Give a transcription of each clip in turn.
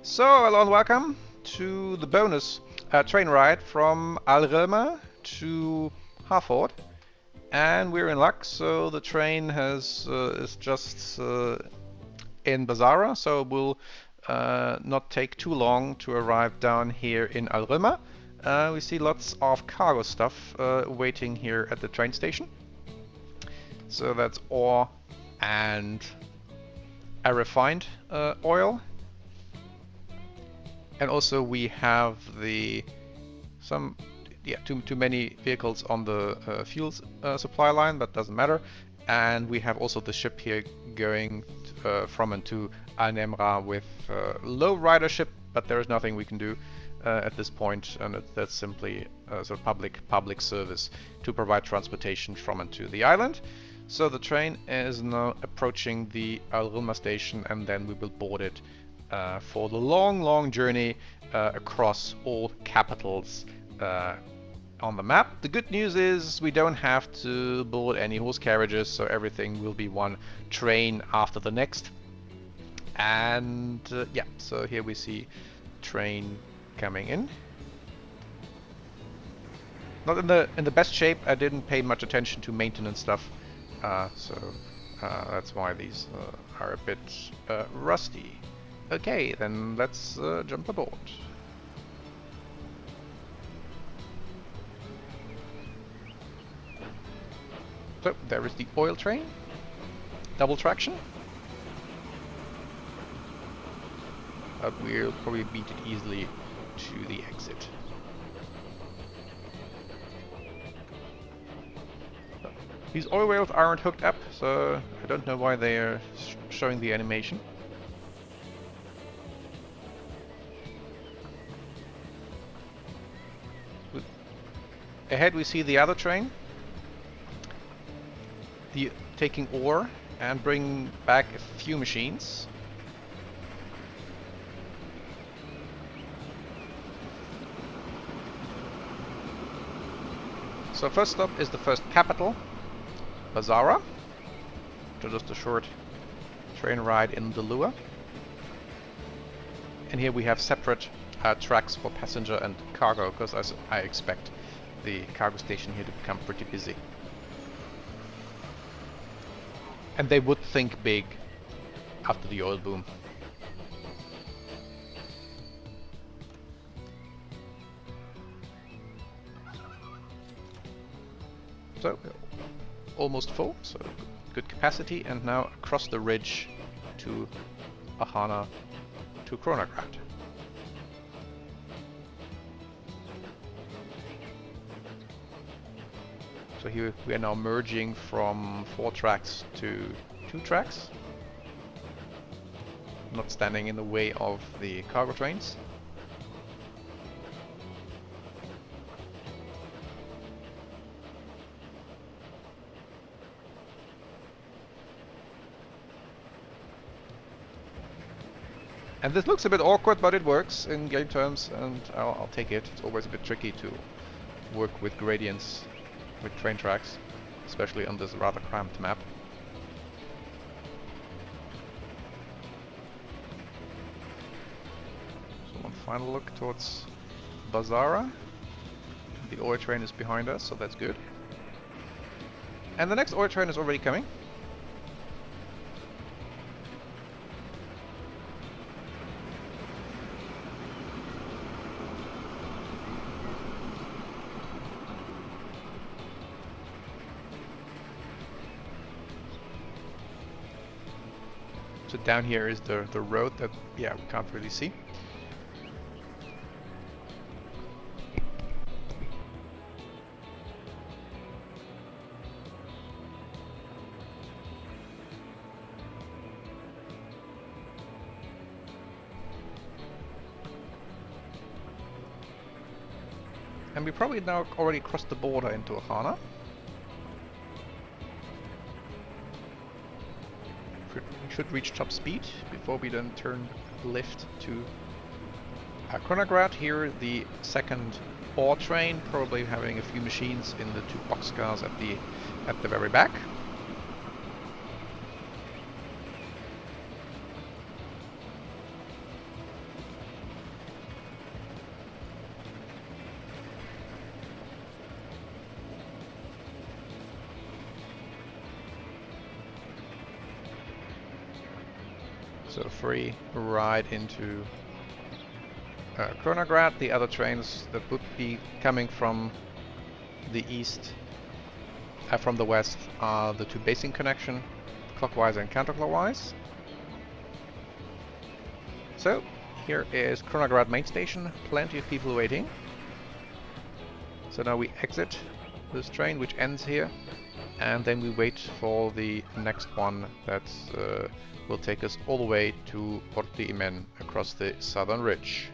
So, hello and welcome to the bonus train ride from Al-Rilma to Harford. And we're in luck, so the train is just in Bazara, so it will not take too long to arrive down here in Al-Rilma. We see lots of cargo stuff waiting here at the train station. So that's ore and a refined oil. And also we have too many vehicles on the fuel supply line, but doesn't matter. And we have also the ship here going from and to Al-Nemra with low ridership, but there is nothing we can do at this point, and that's simply sort of public service to provide transportation from and to the island. So the train is now approaching the Al-Rilma station, and then we will board it for the long journey across all capitals on the map. The good news is we don't have to board any horse carriages, so everything will be one train after the next. And yeah, so here we see train coming in. Not in the best shape. I didn't pay much attention to maintenance stuff, so that's why these are a bit rusty. Okay, then let's jump aboard. So there is the oil train, double traction. But we'll probably beat it easily to the exit. These oil rails aren't hooked up, so I don't know why they are showing the animation. Ahead we see the other train, taking ore and bringing back a few machines. So first stop is the first capital, Bazara. So just a short train ride in the Lua. And here we have separate tracks for passenger and cargo, because I expect the cargo station here to become pretty busy. And they would think big after the oil boom. So, almost full, so good capacity, and now across the ridge to Ahana to Kronagrad. So here we are now merging from 4 tracks to 2 tracks, not standing in the way of the cargo trains. And this looks a bit awkward, but it works in game terms, and I'll take it. It's always a bit tricky to work with gradients with train tracks, especially on this rather cramped map. So one final look towards Bazara. The oil train is behind us, so that's good. And the next oil train is already coming. So down here is the road that, yeah, we can't really see. And we probably now already crossed the border into Ahana. We should reach top speed before we then turn left to Kronagrad. Here the second ore train, probably having a few machines in the 2 boxcars at the very back. So free ride into Kronagrad. The other trains that would be coming from the east, from the west, are the two basing connection, clockwise and counterclockwise. So here is Kronagrad main station, plenty of people waiting. So now we exit this train, which ends here, and then we wait for the next one that will take us all the way to Porti Imen across the southern ridge.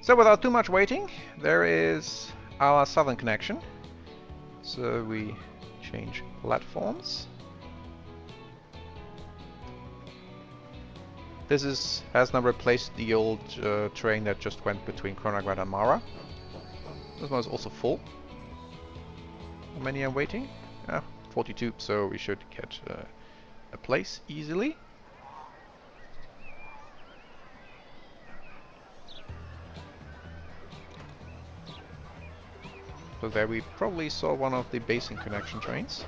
So without too much waiting, there is our southern connection. So we change platforms. This has now replaced the old train that just went between Kronagrad and Mara. This one is also full. How many are waiting? 42, so we should get a place easily. So there we probably saw one of the basing connection trains.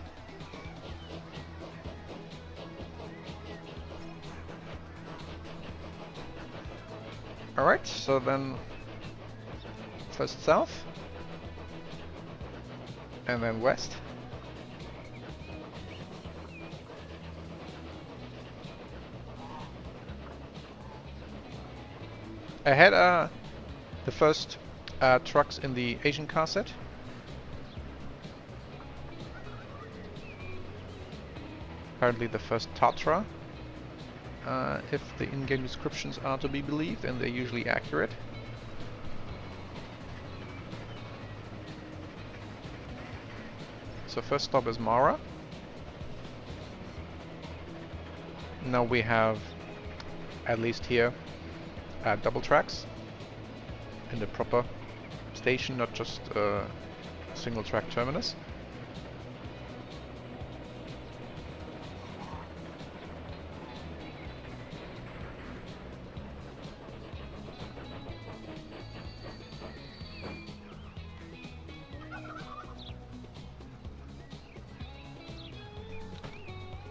Alright, so then first south and then west. Ahead are the first trucks in the Asian car set. Apparently the first Tatra, if the in-game descriptions are to be believed, and they're usually accurate. So first stop is Mara. Now we have, at least here, double tracks in the proper station, not just a single track terminus.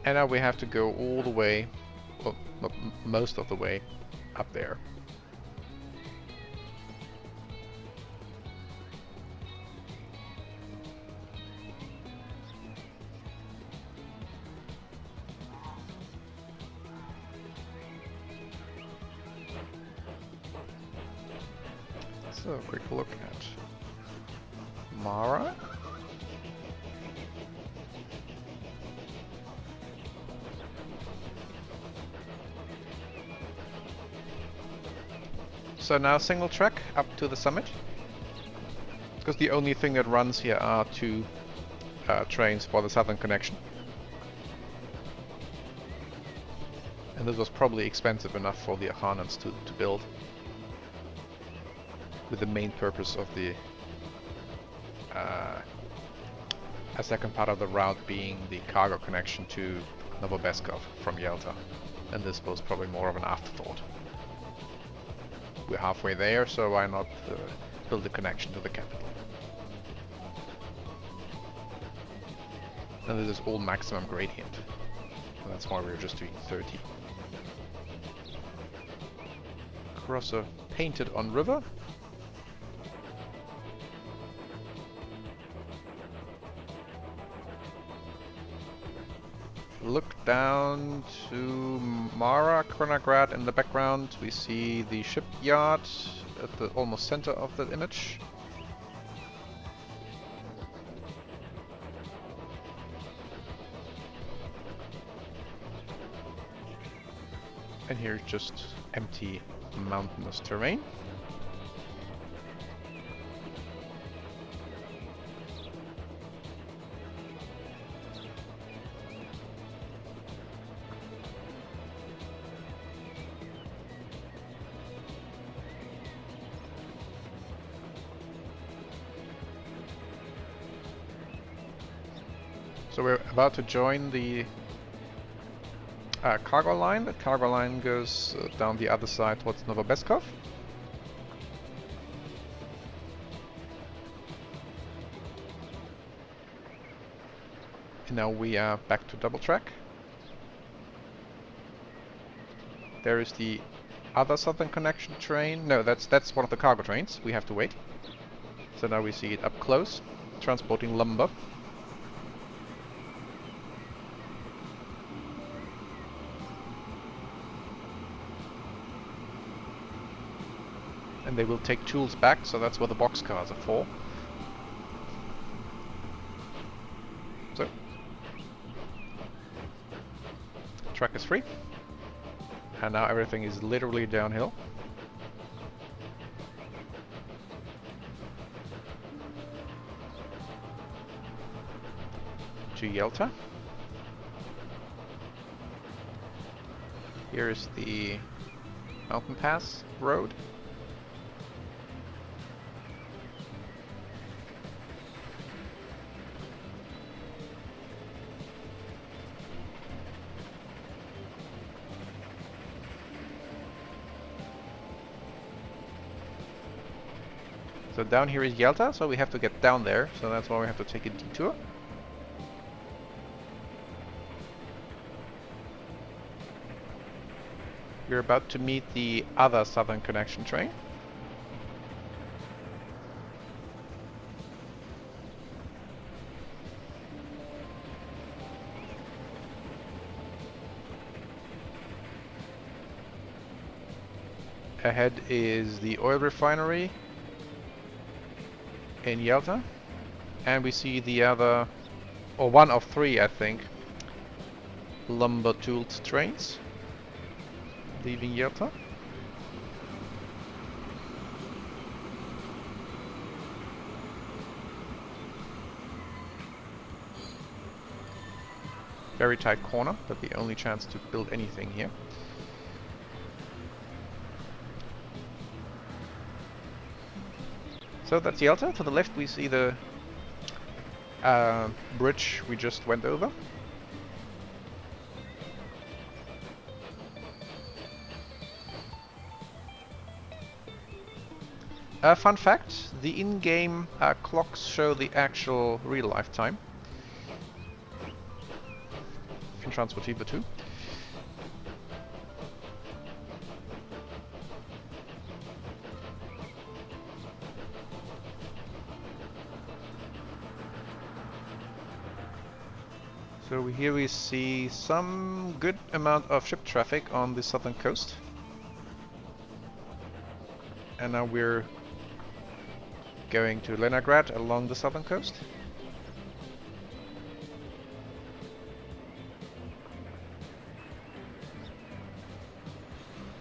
And now we have to go all the way, well, not most of the way, up there. So a quick look at Mara. So now single track up to the summit, because the only thing that runs here are two trains for the southern connection. And this was probably expensive enough for the Achanans to build, with the main purpose of the a second part of the route being the cargo connection to Novobeskov from Yalta, and this was probably more of an afterthought. We're halfway there, so why not build a connection to the capital? And this is all maximum gradient, and that's why we're just doing 30. Crosser painted on river. Look down to Mara, Kronagrad in the background. We see the shipyard at the almost center of the image. And here's just empty mountainous terrain. So we're about to join the cargo line. The cargo line goes down the other side towards Novobeskov. Now we are back to double track. There is the other southern connection train. No, that's one of the cargo trains. We have to wait. So now we see it up close, transporting lumber. And they will take tools back, so that's what the boxcars are for. So, track is free. And now everything is literally downhill. To Yalta. Here is the mountain pass road. So down here is Yalta, so we have to get down there, so that's why we have to take a detour. We're about to meet the other southern connection train. Ahead is the oil refinery in Yalta, and we see the other, or one of three I think, lumber tooled trains leaving Yalta. Very tight corner, but the only chance to build anything here. So that's Yalta. To the left we see the bridge we just went over. Fun fact, the in-game clocks show the actual real life time in Transportiva 2. So here we see some good amount of ship traffic on the southern coast. And now we're going to Kronagrad along the southern coast.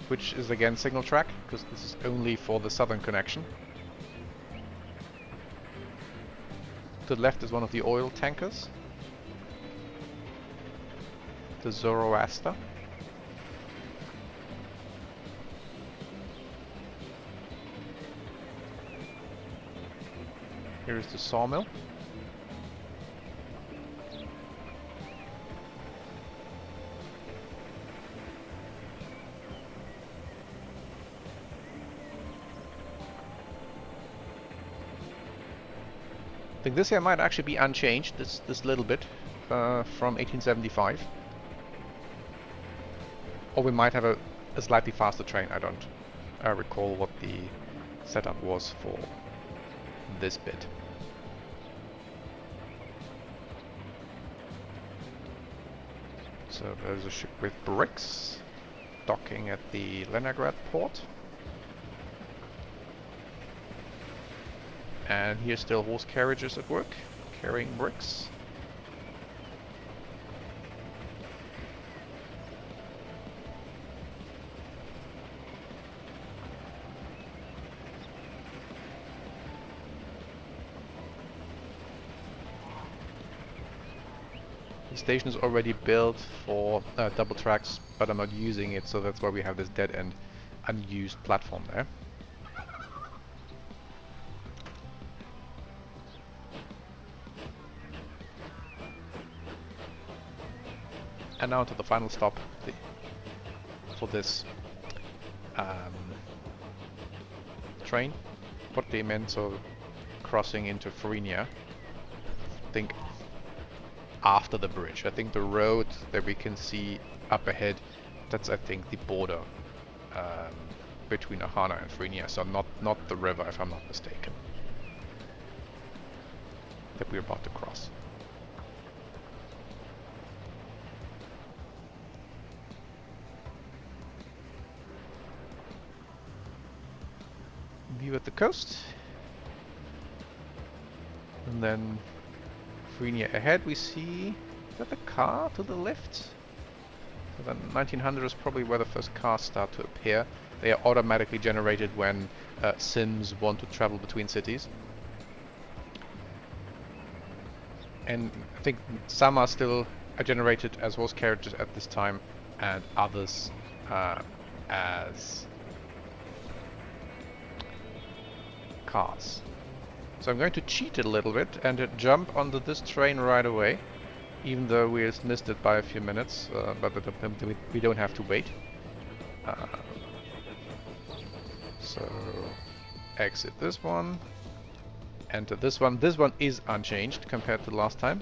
Which is again single track, because this is only for the southern connection. To the left is one of the oil tankers, the Zoroaster. Here is the sawmill. I think this here might actually be unchanged, this little bit, from 1875. Or we might have a slightly faster train, I don't recall what the setup was for this bit. So there's a ship with bricks docking at the Leningrad port. And here still horse carriages at work, carrying bricks. The station is already built for double tracks, but I'm not using it, so that's why we have this dead end unused platform there. And now to the final stop for this train, Port de Imen-Terso, crossing into Farinia. I think after the bridge. I think the road that we can see up ahead, that's I think the border um, between Ahana and Phrygia, so not the river if I'm not mistaken, that we're about to cross. View at the coast, and then Phrygia ahead we see, is that the car to the left? So then 1900 is probably where the first cars start to appear. They are automatically generated when Sims want to travel between cities. And I think some are still generated as horse carriages at this time, and others as cars. So I'm going to cheat it a little bit and jump onto this train right away, even though we missed it by a few minutes, but we don't have to wait. So exit this one, enter this one. This one is unchanged compared to last time.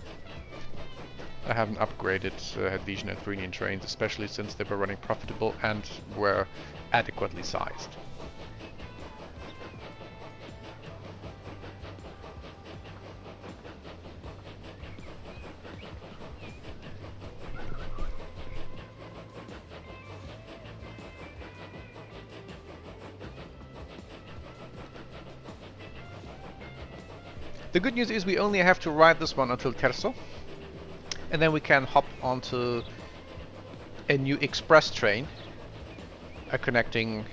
I haven't upgraded Helvetian and Phrygian trains, especially since they were running profitable and were adequately sized. The good news is we only have to ride this one until Terso, and then we can hop onto a new express train connecting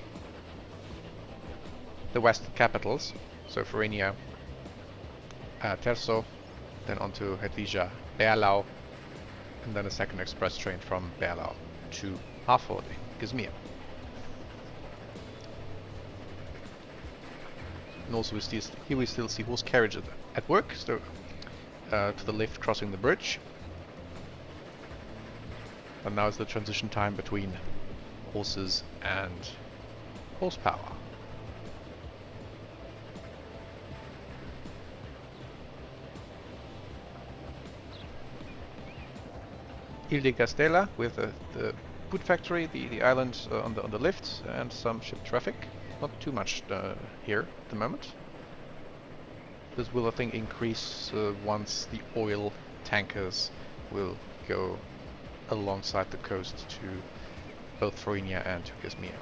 the western capitals, so Phrygia, Terso, then onto Helvetia, Berlau, and then a second express train from Berlau to Harford, Izmir. And also here we still see horse carriages at work, so to the left crossing the bridge. And now is the transition time between horses and horsepower. Ile de Castella with the boot factory, the island on the left, and some ship traffic. Not too much here at the moment. This will, I think, increase once the oil tankers will go alongside the coast to both Phrygia and to Izmir.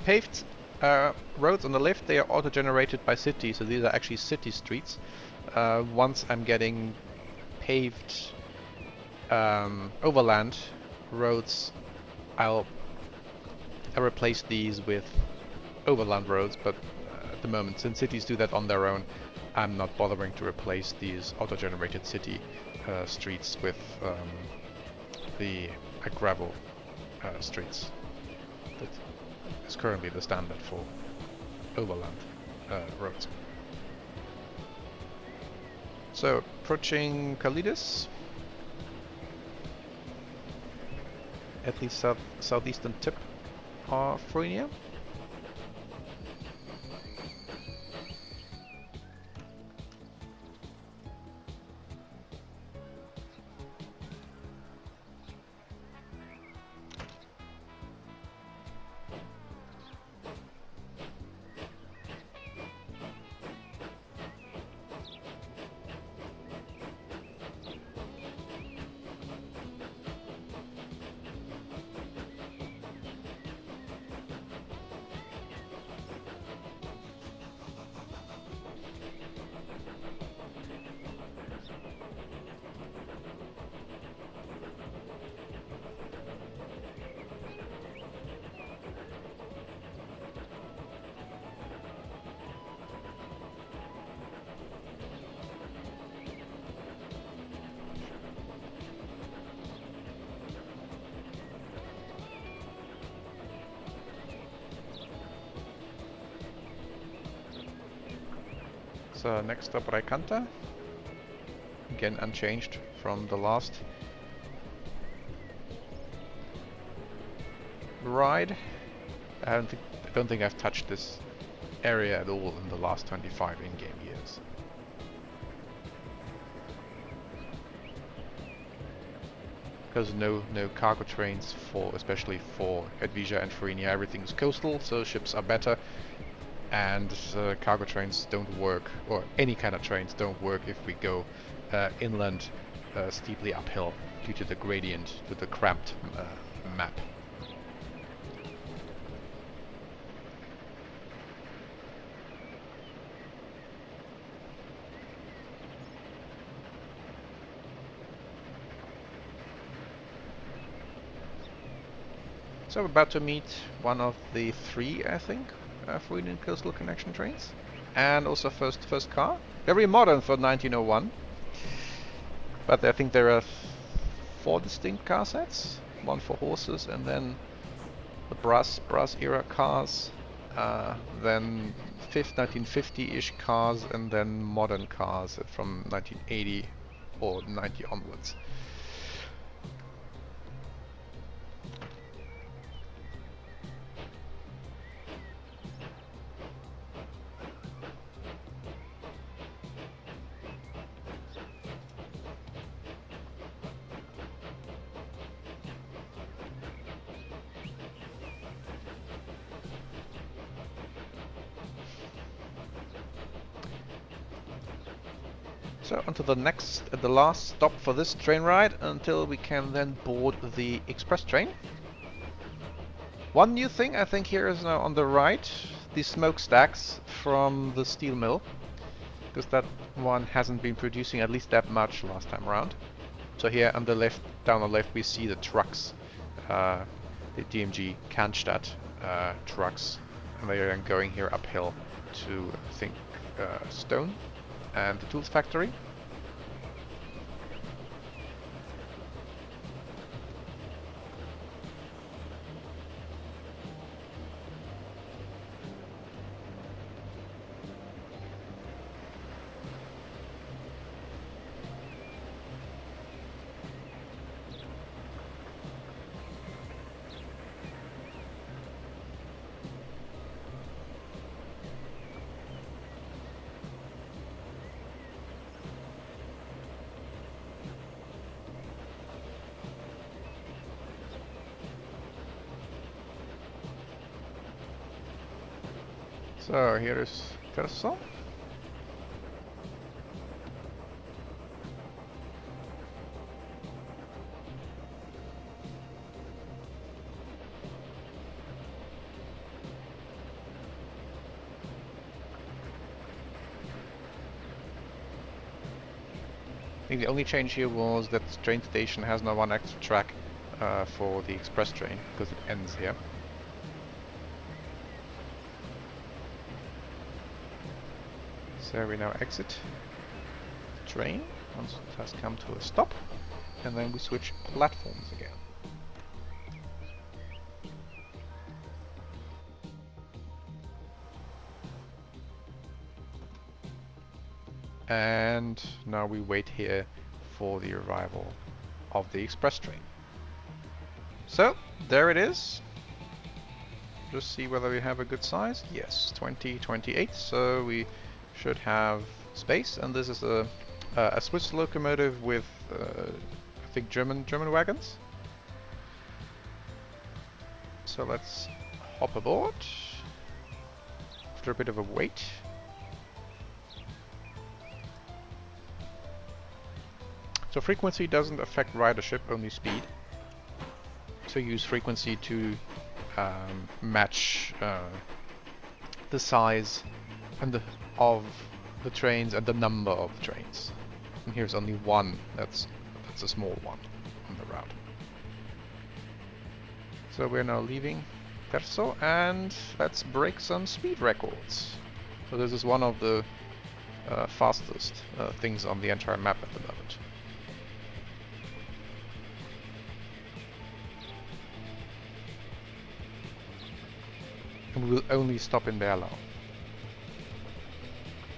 Paved roads on the left, they are auto-generated by city, so these are actually city streets. Once I'm getting paved overland roads, I'll replace these with overland roads, but at the moment, since cities do that on their own, I'm not bothering to replace these auto-generated city streets with the gravel streets. Is currently the standard for overland roads. So, approaching Kalidis, at the southeastern tip of Phrygia. So next stop Raikanta. Again unchanged from the last ride. I don't think I've touched this area at all in the last 25 in-game years. Because no cargo trains especially for Edvija and Florinia. Everything's coastal, so ships are better, and cargo trains don't work, or any kind of trains don't work if we go inland steeply uphill due to the gradient, to the cramped map. So we're about to meet one of the 3, I think, Floridian coastal connection trains, and also first car. Very modern for 1901, but I think there are 4 distinct car sets, one for horses, and then the brass era cars, then 1950-ish cars, and then modern cars from 1980 or 90 onwards. So onto the last stop for this train ride, until we can then board the express train. One new thing I think here is now on the right, the smokestacks from the steel mill, because that one hasn't been producing at least that much last time around. So here on the left, down the left, we see the trucks, the DMG Cannstatt trucks, and they are going here uphill to, I think, Stone and the tools factory. So here is Terso. I think the only change here was that the train station has now one extra track for the express train, because it ends here. So we now exit the train once it has come to a stop, and then we switch platforms again. And now we wait here for the arrival of the express train. So there it is. Just see whether we have a good size. Yes, 2028. So we should have space, and this is a Swiss locomotive with I think German wagons. So let's hop aboard after a bit of a wait. So frequency doesn't affect ridership, only speed. So use frequency to match the size and of the trains and the number of the trains. And here's only one. That's a small one on the route. So we're now leaving Terso, and let's break some speed records. So this is one of the fastest things on the entire map at the moment. And we will only stop in Berlau.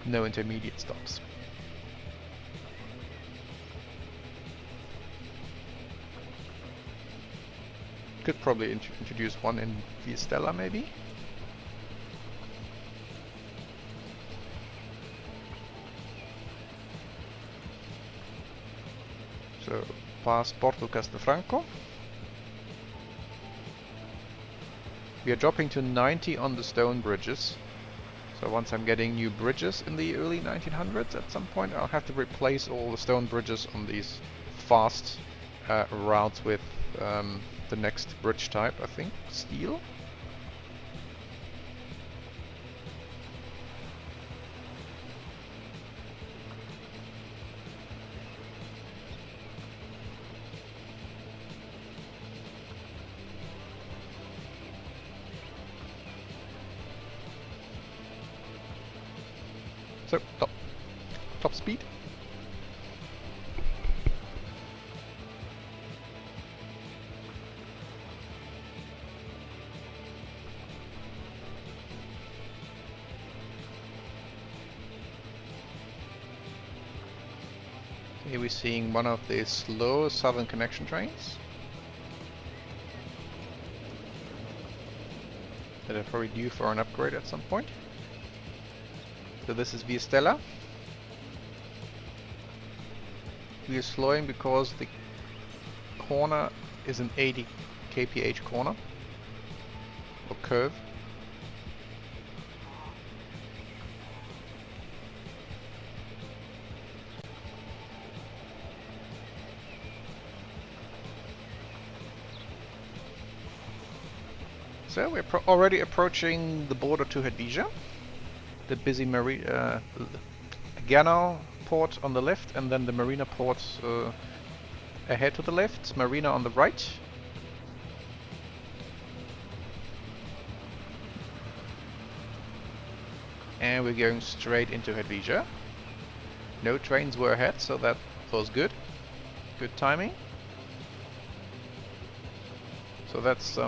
no intermediate stops. Could probably introduce one in Via maybe. So past Porto Castelfranco. We are dropping to 90 on the stone bridges. So once I'm getting new bridges in the early 1900s at some point, I'll have to replace all the stone bridges on these fast routes with the next bridge type, I think, steel. So, top speed. Here we're seeing one of the slow southern connection trains that are probably due for an upgrade at some point. So this is Via Stella. We are slowing because the corner is an 80 kph corner or curve. So we're already approaching the border to Hedvija. The busy Gano port on the left, and then the marina port ahead to the left, marina on the right. And we're going straight into Hedvija. No trains were ahead, so that was good. Good timing. So that's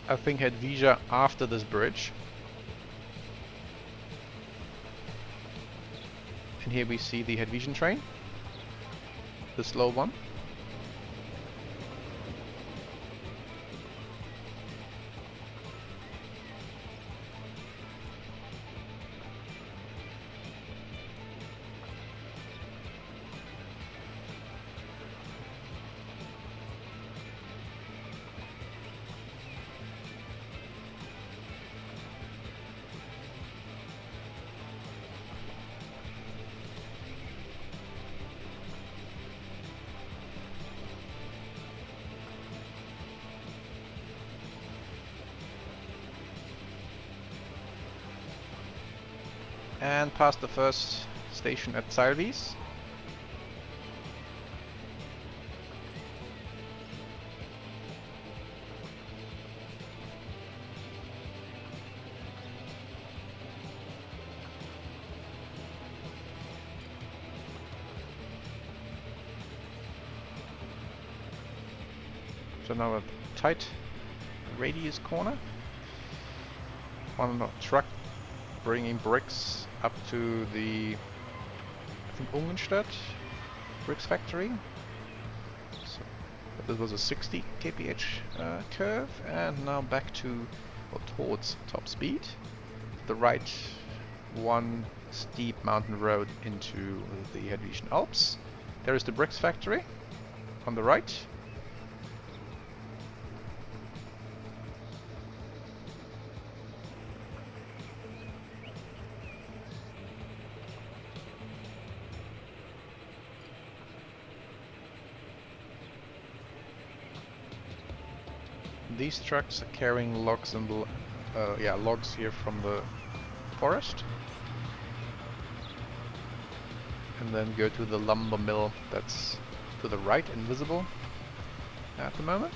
I think Hedvija after this bridge. And here we see the Hedvijan train, the slow one. And past the first station at Salvis. So now a tight radius corner. One truck bringing bricks up to the, I think, Ungenstadt bricks factory. So this was a 60 kph curve, and now back to or towards top speed. The right one steep mountain road into the Hedvijan Alps. There is the bricks factory on the right. These trucks are carrying logs and logs here from the forest, and then go to the lumber mill that's to the right, invisible at the moment.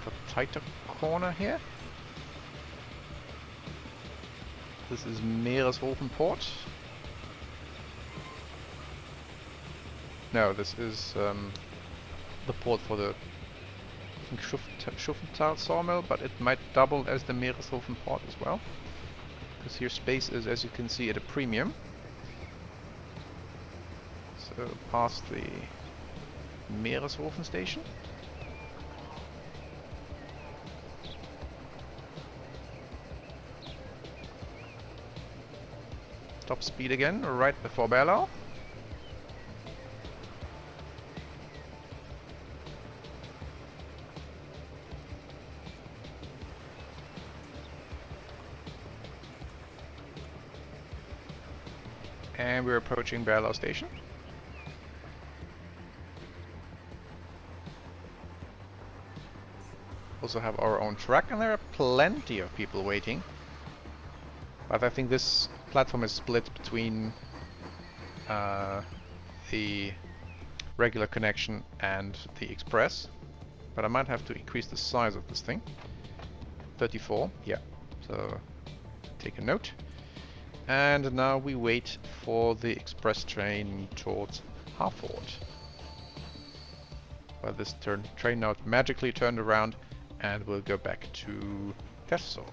A tighter corner here. This is Meereshofen port. No, this is the port for the Schuffenthal sawmill, but it might double as the Meereshofen port as well. because here space is, as you can see, at a premium. So past the Meereshofen station. Top speed again, right before Berlau. And we're approaching Berlau station. Also have our own track, and there are plenty of people waiting. But I think this platform is split between the regular connection and the express. But I might have to increase the size of this thing. 34, yeah. So take a note. And now we wait for the express train towards Harford. Well, this train now magically turned around and we'll go back to Terso.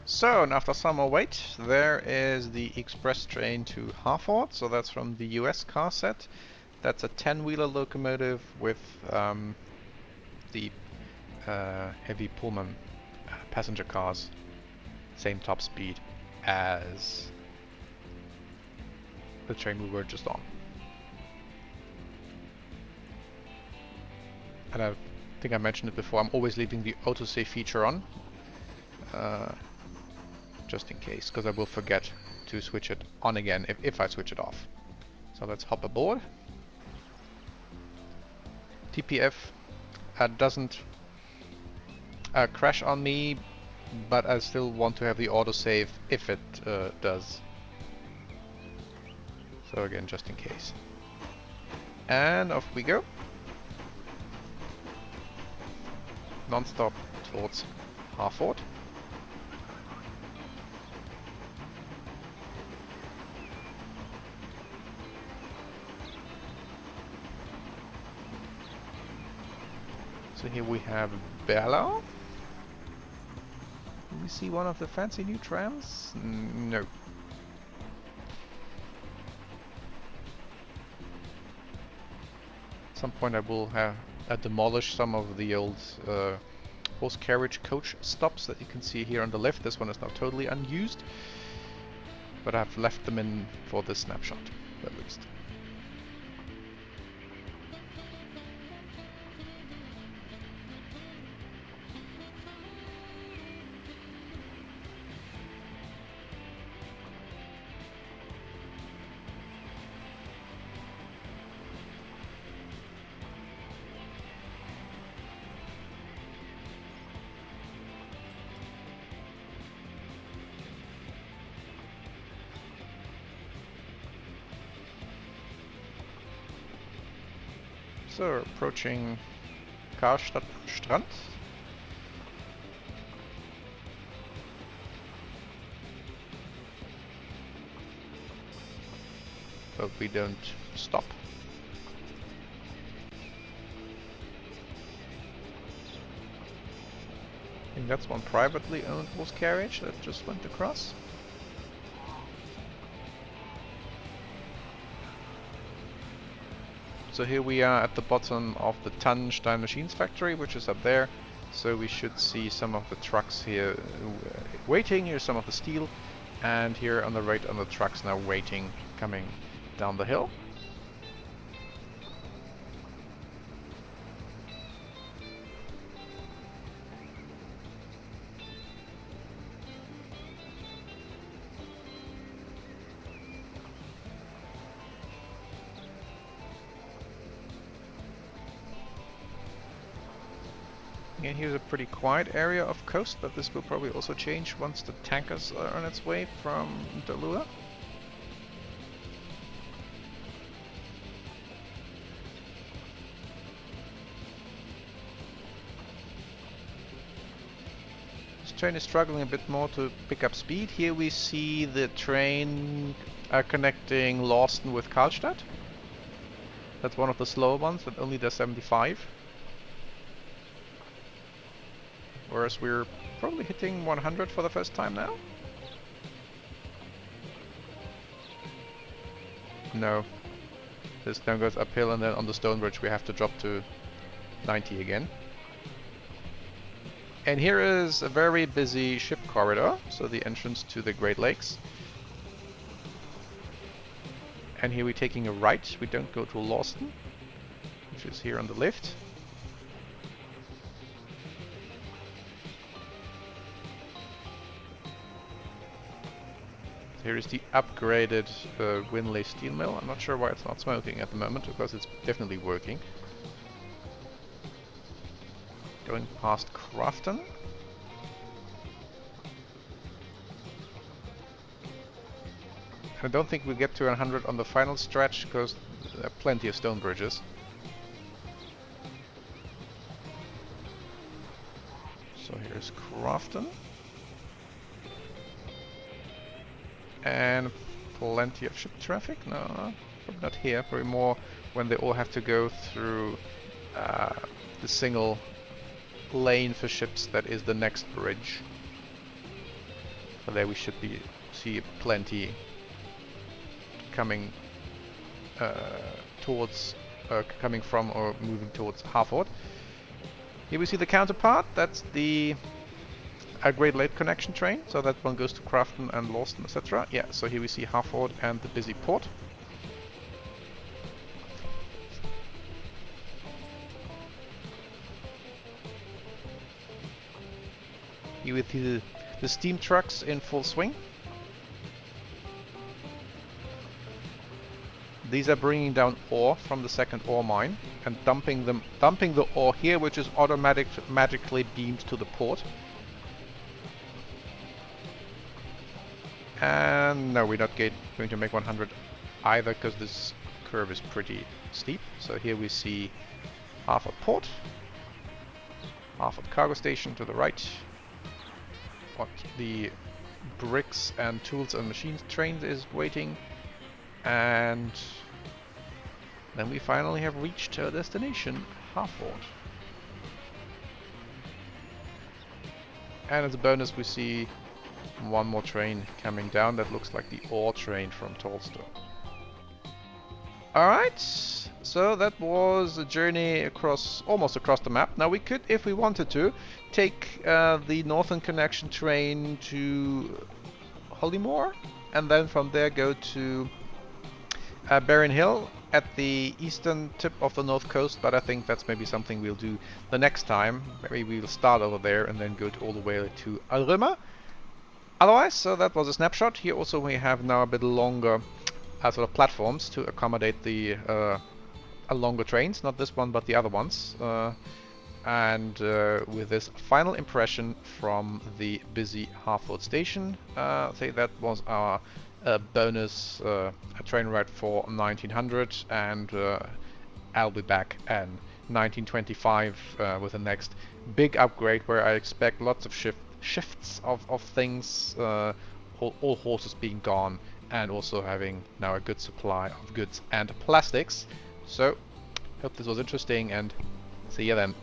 So, and after some more wait, there is the express train to Harford. So that's from the US car set. That's a 10-wheeler locomotive with the heavy Pullman passenger cars. Same top speed as the train we were just on. And I think I mentioned it before, I'm always leaving the autosave feature on. Just in case, because I will forget to switch it on again if I switch it off. So let's hop aboard. TPF doesn't crash on me, but I still want to have the autosave if it does. So again, just in case. And off we go. Non-stop towards Harford. So here we have Berlau. Do we see one of the fancy new trams? No. At some point I will have demolish some of the old horse carriage coach stops that you can see here on the left. This one is now totally unused, but I've left them in for this snapshot at least. So we're approaching Karlstadt Strand. But we don't stop. I think that's one privately owned horse carriage that just went across. So here we are at the bottom of the Tannenstein Machines factory, which is up there. So we should see some of the trucks here waiting. Here's some of the steel, and here on the right on the trucks now waiting, coming down the hill. And here's a pretty quiet area of coast, but this will probably also change once the tankers are on its way from Imen-Terso. This train is struggling a bit more to pick up speed. Here we see the train connecting Lawston with Karlstadt. That's one of the slower ones that only does 75. whereas we're probably hitting 100 for the first time now. No, this then goes uphill, and then on the stone bridge we have to drop to 90 again. And here is a very busy ship corridor, so the entrance to the Great Lakes. And here we're taking a right, we don't go to Lawston, which is here on the left. Here is the upgraded Winley steel mill. I'm not sure why it's not smoking at the moment, because it's definitely working. Going past Crafton. I don't think we'll get to 100 on the final stretch, because there are plenty of stone bridges. So here's Crafton. And plenty of ship traffic? No, probably not here, probably more when they all have to go through the single lane for ships that is the next bridge. So there we should see plenty coming coming from or moving towards Harford. Here we see the counterpart, that's the Great Lake connection train, so that one goes to Crafton and Lawston, etc. Yeah, so here we see Harford and the busy port. Here we see the steam trucks in full swing. These are bringing down ore from the second ore mine and dumping the ore here, which is magically beamed to the port. And no, we're not going to make 100 either, because this curve is pretty steep. So here we see Harford Port, Harford Cargo Station to the right. What the bricks and tools and machines train is waiting, and then we finally have reached our destination, Harford. And as a bonus, we see one more train coming down that looks like the ore train from Tolstoy. Alright, so that was a journey almost across the map. Now we could, if we wanted to, take the northern connection train to Hollymore, and then from there go to Barron Hill at the eastern tip of the north coast, but I think that's maybe something we'll do the next time. Maybe we'll start over there and then go all the way to Al-Rilma. Otherwise, so that was a snapshot. Here also we have now a bit longer sort of platforms to accommodate the longer trains, not this one but the other ones. And with this final impression from the busy Harford station, I think that was our bonus train ride for 1900, and I'll be back in 1925 with the next big upgrade, where I expect lots of shifts of things, all horses being gone, and also having now a good supply of goods and plastics. So hope this was interesting, and see you then.